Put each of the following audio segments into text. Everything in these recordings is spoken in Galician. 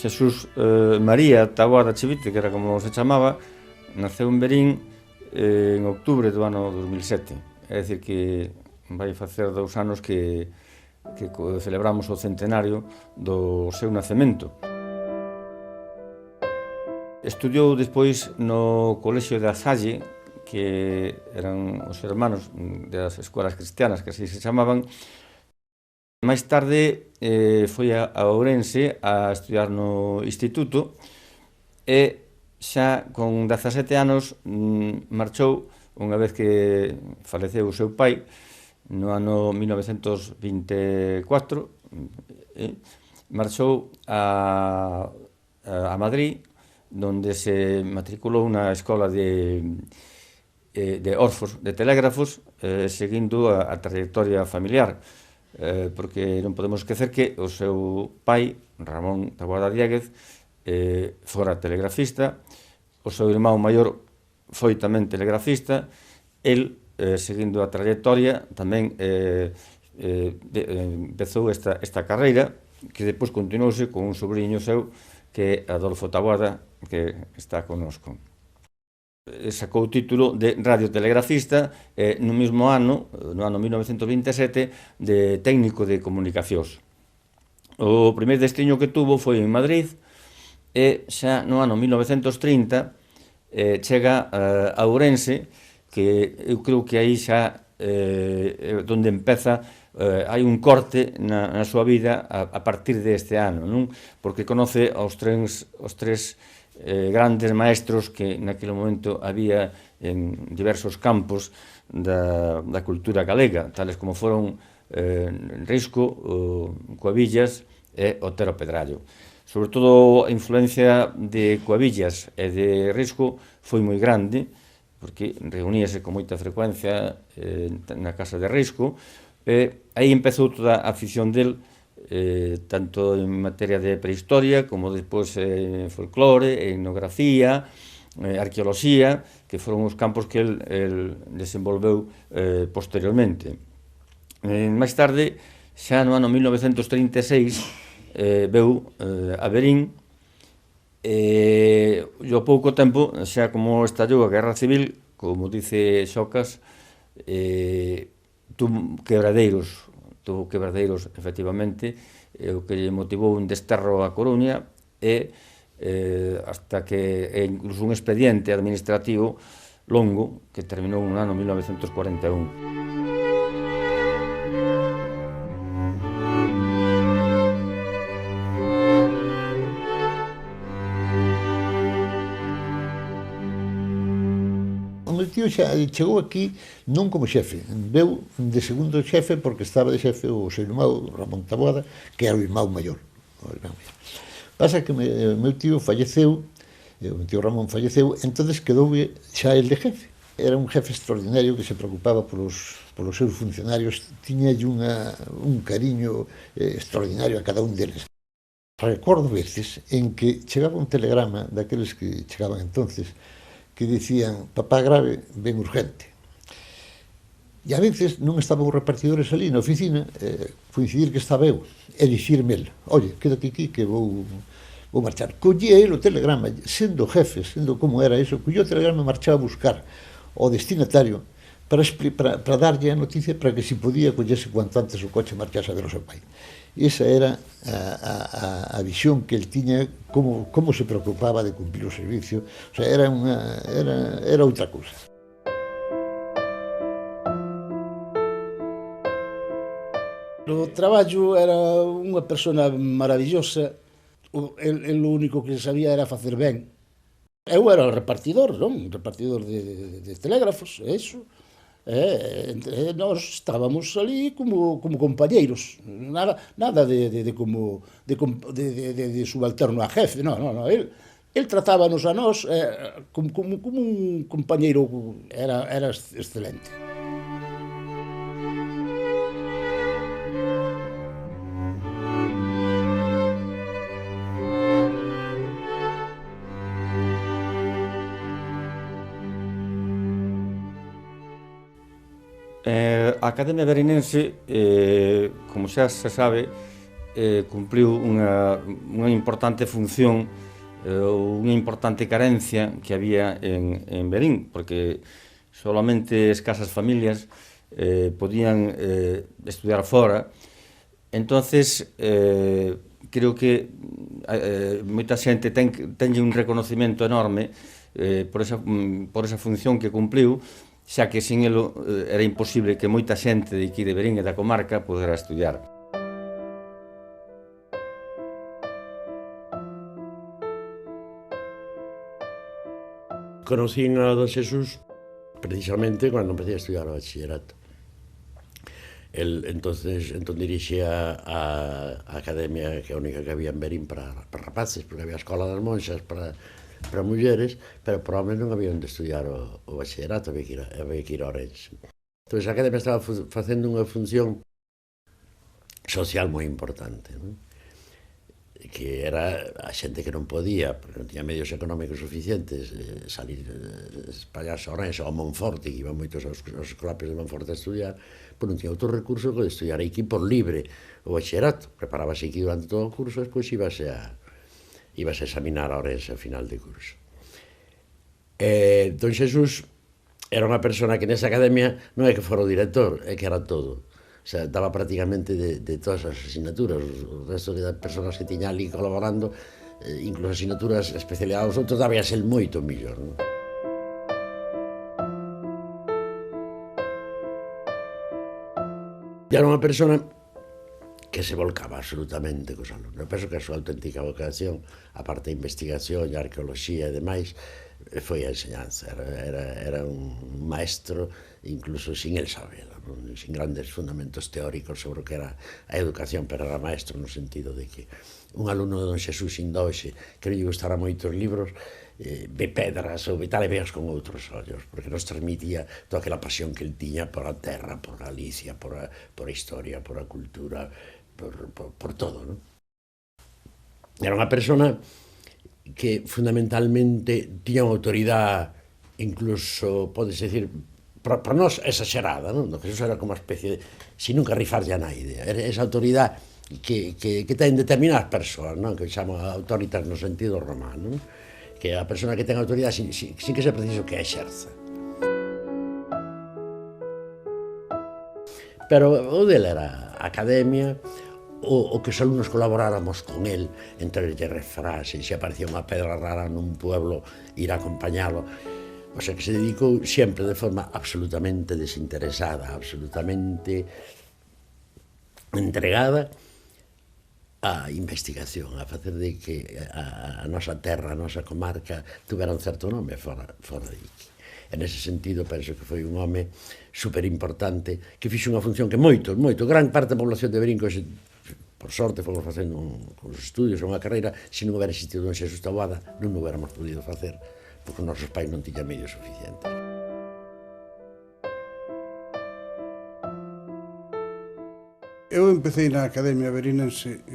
Xesús María Taboada Chivite, que era como se chamaba, naceu en Verín en outubro do ano 2007. É dicir que vai facer 2 anos que celebramos o centenario do seu nacemento. Estudiou despois no Colexio de Asalle, que eran os hermanos das escolas cristianas, que así se chamaban. Máis tarde foi a Ourense a estudiar no instituto e xa con 17 anos marchou, unha vez que faleceu o seu pai, no ano 1924, marchou a Madrid, donde se matriculou na escola de orfos, de telégrafos, seguindo a trayectoria familiar, porque non podemos esquecer que o seu pai, Ramón Taboada Diéguez, fora telegrafista, o seu irmão maior foi tamén telegrafista, el, seguindo a trayectoria, tamén empezou esta carreira, que depois continuouse con un sobrinho seu, que é Adolfo Taboada, que está connosco. Sacou o título de radiotelegrafista no mesmo ano, no ano 1927, de técnico de comunicacións. O primeiro destiño que tuvo foi en Madrid e xa no ano 1930 chega a Ourense, que eu creo que aí xa onde empeza, hai un corte na súa vida a partir deste ano, non? Porque conoce os tres grandes maestros que naquele momento había en diversos campos da cultura galega, tales como foron Risco, Cuavillas e Otero Pedrallo. Sobre todo a influencia de Cuavillas e de Risco foi moi grande, porque reuníase con moita frecuencia na casa de Risco, e aí empezou toda a afición del, tanto en materia de prehistoria como despois folclore, etnografía, arqueoloxía, que foron os campos que el desenvolveu posteriormente. Máis tarde, xa no ano 1936, veu a Verín, e ao pouco tempo, xa como estallou a Guerra Civil, como dice Xocas, tuvo quebradeiros, efectivamente, o que lle motivou un desterro a Coruña e hasta que incluso un expediente administrativo longo que terminou no ano 1941. O meu tío chegou aquí non como xefe, veu de segundo xefe porque estaba de xefe o seu irmão Ramón Taboada, que era o irmão maior. Pasa que o meu tío falleceu, o meu tío Ramón falleceu, entonces quedou xa el de jefe. Era un jefe extraordinario que se preocupaba polos seus funcionarios, tiñalle un cariño extraordinario a cada un deles. Recordo veces en que chegaba un telegrama daqueles que chegaban entonces, que dicían, papá grave, ben urgente. E a veces non estaban os repartidores ali na oficina, coincidir que estaba eu, e dicirme el, oye, quédate aquí que vou marchar. Collía el o telegrama, sendo jefe, sendo como era iso, collía o telegrama e marchaba a buscar o destinatario para darlle a noticia para que se podía collese cuanto antes o coche e marchase a ver o seu pai. Esa era a visión que el tiña, como se preocupaba de cumplir o servicio, o sea, era outra cousa. O traballo era unha persona maravillosa, el o único que sabía era facer ben. Eu era o repartidor, non? Repartidor de telégrafos, eso. Nós estábamos ali como compañeiros, nada de subalterno a jefe, non, el tratábanos a nós como un compañeiro, era excelente. A Academia Verinense, como xa se sabe, cumpliu unha importante función, unha importante carencia que había en Verín, porque solamente escasas familias podían estudiar fora. Entonces, creo que moita xente tenlle un reconocimento enorme por esa función que cumpliu, xa que sin elo era imposible que moita xente de aquí de Verín e da comarca pudera estudiar. Conocín a don Xesús precisamente cando empecé a estudiar o bachillerato. Entón dirixía a academia que é a única que había en Verín para rapaces, porque había a escola das monxas para mulleres, pero para homes non había onde estudiar o bachillerato, había que ir a Ourense. Entón a academia estaba facendo unha función social moi importante, non? Que era a xente que non podía, porque non tiña medios económicos suficientes, salir, espallarse a Ourense ou a Monforte, que iban moitos aos colapios de Monforte a estudiar, pois non tiña outro recurso que de estudiar aquí por libre o bachillerato. Preparábase aquí durante todo o curso, despois íbase a examinar a Ourense ao final de curso. Don Xesús era unha persona que nesa academia non é que fora o director, é que era todo. O sea, daba prácticamente de todas as asignaturas. O resto de persoas que tiña ali colaborando, incluso asignaturas especializadas, outros dabas el moito millor, non? Era unha persona que se volcaba absolutamente cos alumnos. Eu penso que a súa auténtica vocación, a parte da investigación, a arqueoloxía e demais, foi a enseñanza. Era un maestro, incluso sin el sabelo, sin grandes fundamentos teóricos sobre o que era a educación, pero era maestro no sentido de que un alumno de don Xesús Indoxe, que non lle gustara moitos libros, ve pedras ou tal e veas con outros ollos, porque nos transmitía toda aquela pasión que el tiña por a terra, por Galicia, por a historia, por a cultura, por todo, non? Era unha persona que fundamentalmente tiña unha autoridade, incluso, podes decir, para nós exagerada, non? Que eso era como unha especie de, sin nunca rifarlle a naide. Era esa autoridade que ten determinadas persoas, non? Que chama autoritas no sentido romano, non? Que é a persona que ten autoridade sin que sea preciso que exerza. Pero o dele era a academia, o que os alumnos colaboráramos con el, entre refrases, se aparecía unha pedra rara nun pueblo, ir a acompañalo. O sea, que se dedicou sempre de forma absolutamente desinteresada, absolutamente entregada á investigación, a facer de que a nosa terra, a nosa comarca, tuvera un certo nome fora de aquí. En ese sentido, penso que foi un home superimportante, que fixo unha función que gran parte da población de Verín, por sorte, fomos facendo os estudios, unha carreira, se non houbera existido don Xesús Taboada, non o hubiéramos podido facer, porque os nosos pais non tiñan medios suficientes. Eu empecé na Academia Verinense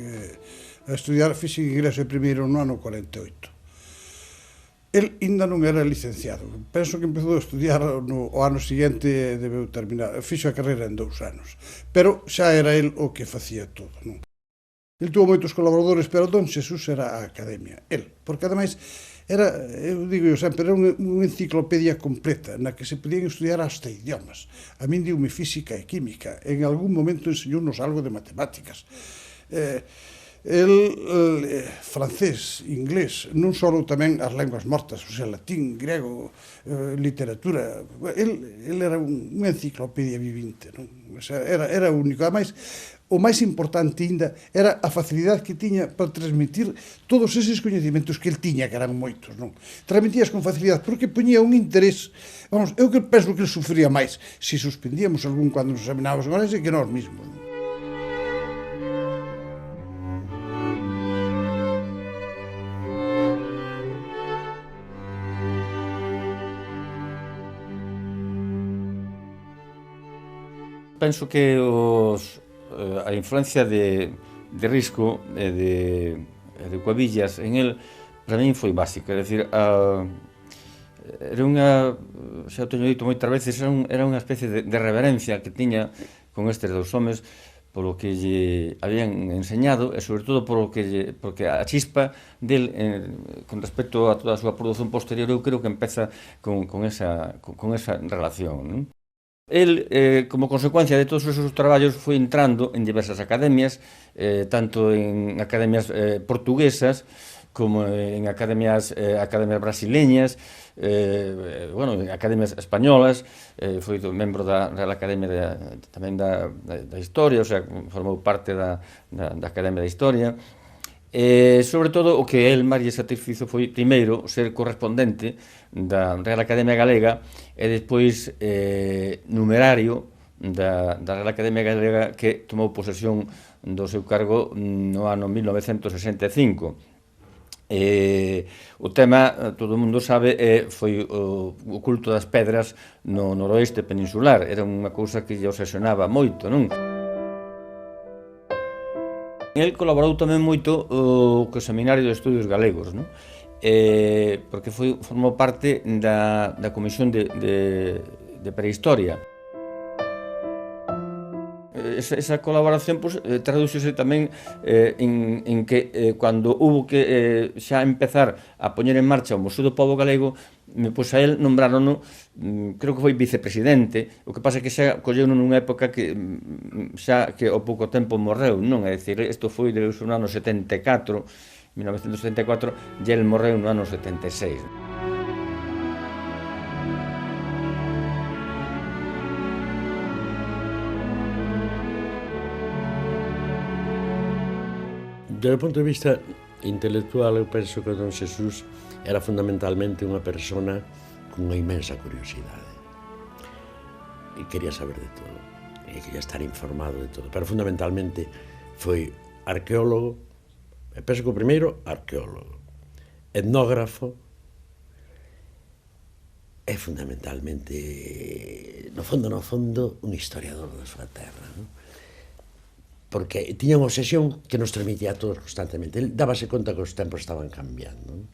a estudiar física inglesa primeiro no ano 48. El ainda non era licenciado. Penso que empezou a estudiar o ano seguinte, debeu terminar. Fixo a carreira en 2 anos. Pero xa era el o que facía todo, non? El tuvo moitos colaboradores, pero don Xesús era a Academia. El, porque ademais era, eu digo eu sempre, era unha enciclopedia completa na que se podían estudiar hasta idiomas. A min diume física e química. En algún momento enseñounos algo de matemáticas. Francés, inglés, non só tamén as lenguas mortas, o sea, latín, grego, literatura. El era unha enciclopedia vivinte, non? O sea, era único. Ademais, o máis importante ainda era a facilidade que tiña para transmitir todos eses coñecimentos que el tiña, que eran moitos, non? Transmitías con facilidade, porque poñía un interés. Vamos, eu que penso que el sufría máis se suspendíamos algún cando nos examinábamos con ese que nós mismos, non? Penso que a influencia de Risco e de Cuevillas en el, para min foi básica. É dicir, era unha, xa o teño dito moitas veces, era unha especie de reverencia que tiña con estes dous homes, polo que lle habían enseñado e sobre todo porque a chispa del, con respecto a toda a súa produción posterior, eu creo que empeza con esa relación, non? El, como consecuencia de todos os seus traballos, foi entrando en diversas academias, tanto en academias portuguesas como en academias brasileñas, bueno, en academias españolas, foi membro da Real Academia tamén da Historia, o sea, formou parte da Academia da Historia. Sobre todo, o que el máis lle satisfizo foi, primeiro, ser correspondente da Real Academia Galega e despois numerario da Real Academia Galega, que tomou posesión do seu cargo no ano 1965. O tema, todo o mundo sabe, foi o culto das pedras no noroeste peninsular. Era unha cousa que lle obsesionaba moito, non? El colaborou tamén moito co Seminario de Estudios Galegos, non? Porque formou parte da Comisión de Prehistoria. Esa colaboración tradúxose tamén en que cando hubo que xa empezar a poñer en marcha o Museo do Pobo Galego, pois a él nombrarono, creo que foi vicepresidente, o que pasa que xa colleuno nunha época que xa que ao pouco tempo morreu, non? É dicir, isto foi no ano 74, 1974, e el morreu no ano 76. Desde o punto de vista intelectual, eu penso que don Xesús era fundamentalmente unha persona cunha inmensa curiosidade. E quería saber de todo, e quería estar informado de todo, pero fundamentalmente foi arqueólogo, e penso que o primeiro arqueólogo, etnógrafo, e fundamentalmente, no fondo, un historiador da súa terra, non? Porque tiña unha obsesión que nos transmitía a todos constantemente. El dábase conta que os tempos estaban cambiando, non?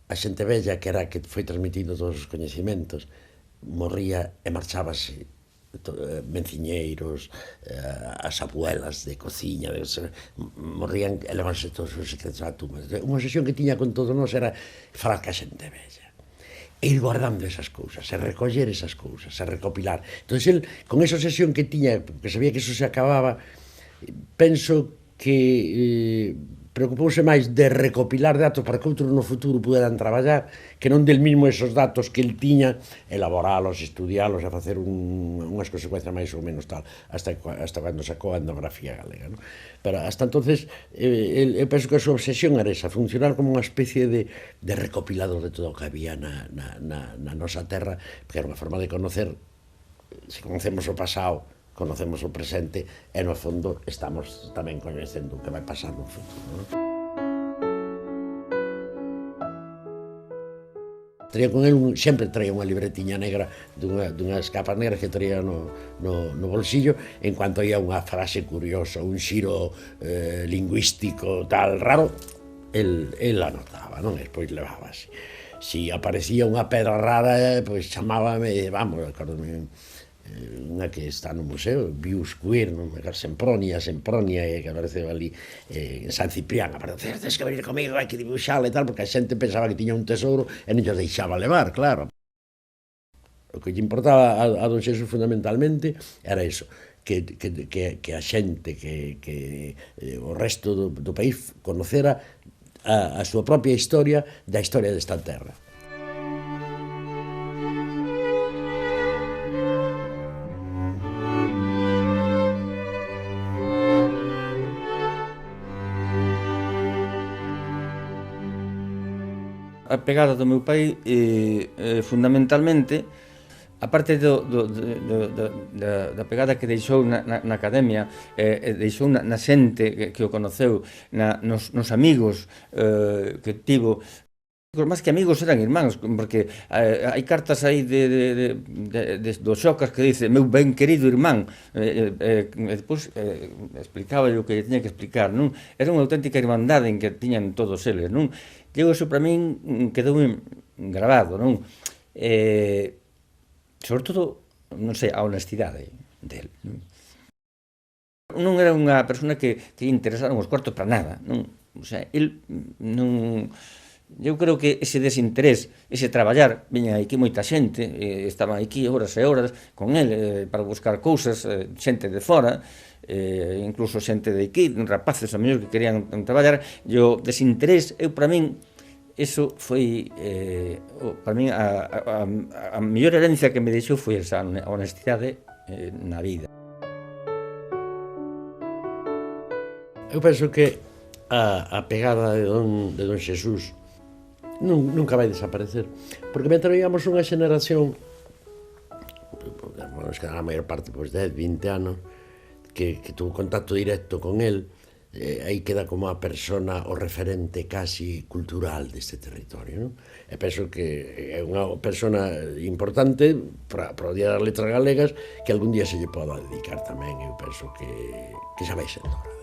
A xente bella, que era que foi transmitindo todos os coñecimentos, morría e marchábase menciñeiros, as abuelas de cociña, morrían e levanse todos os secretos á tumba. Unha obsesión que tiña con todos nós era falar ca xente bella, e ir guardando esas cousas, e recoller esas cousas, e recopilar. Entón, el, con esa obsesión que tiña, que sabía que eso se acababa, penso que preocupouse máis de recopilar datos para que outros no futuro puderan traballar, que non del mismo esos datos que el tiña, elaboralos, estudialos, e facer unhas consecuencias máis ou menos tal, hasta cando sacou a etnografía galega, non? Pero hasta entonces, eu penso que a súa obsesión era esa, funcionar como unha especie de recopilador de todo o que había na nosa terra, porque era unha forma de conocer, se conocemos o pasado, conocemos o presente e, no fondo, estamos tamén coñecendo o que vai pasar no futuro, non? Traía con el, sempre traía unha libretiña negra dunhas capas negras que traía no bolsillo, en cuanto ia unha frase curiosa, un xiro lingüístico tal raro, el anotaba, non? E despois levábase. Si aparecía unha pedra rara, pois chamábame, vamos, acordome, unha que está no museo, Biusquir, Sempronia, que apareceu ali en San Ciprián, apareceu, tens que venir comigo, hai que dibuixala e tal, porque a xente pensaba que tiña un tesouro e non lle deixaba levar, claro. O que lle importaba a don Xesús fundamentalmente era iso, que a xente, que o resto do país conocera a súa propia historia da historia desta terra. A pegada do meu pai, fundamentalmente, a parte da pegada que deixou na academia, deixou na xente que o conoceu, nos amigos que tivo, máis que amigos eran irmáns, porque hai cartas aí do Xocas que dice meu ben querido irmán, e depois explicaba o que lle tiña que explicar, non? Era unha auténtica irmandade en que tiñan todos eles, non? E iso para min quedou grabado, non? Sobre todo, non sei, a honestidade del, non? Non era unha persona que interesaran os cuartos para nada, non? O sea, el non... Eu creo que ese desinterés, ese traballar, viña aquí moita xente, estaban aquí horas e horas con el para buscar cousas, xente de fora, incluso xente de aquí, rapaces a mellor que querían traballar, e o desinterés, eu para min, eso foi, para min, a mellor herencia que me deixou foi esa honestidade na vida. Eu penso que a pegada de don Xesús nunca vai desaparecer, porque mentre veíamos unha xeneración, a maior parte, 10, 20 anos, que tuvo contacto directo con él, aí queda como a persona, o referente casi cultural deste territorio, non? E penso que é unha persona importante para o Día das Letras Galegas, que algún día se lle poda dedicar tamén. Eu penso que xa vai sendo hora.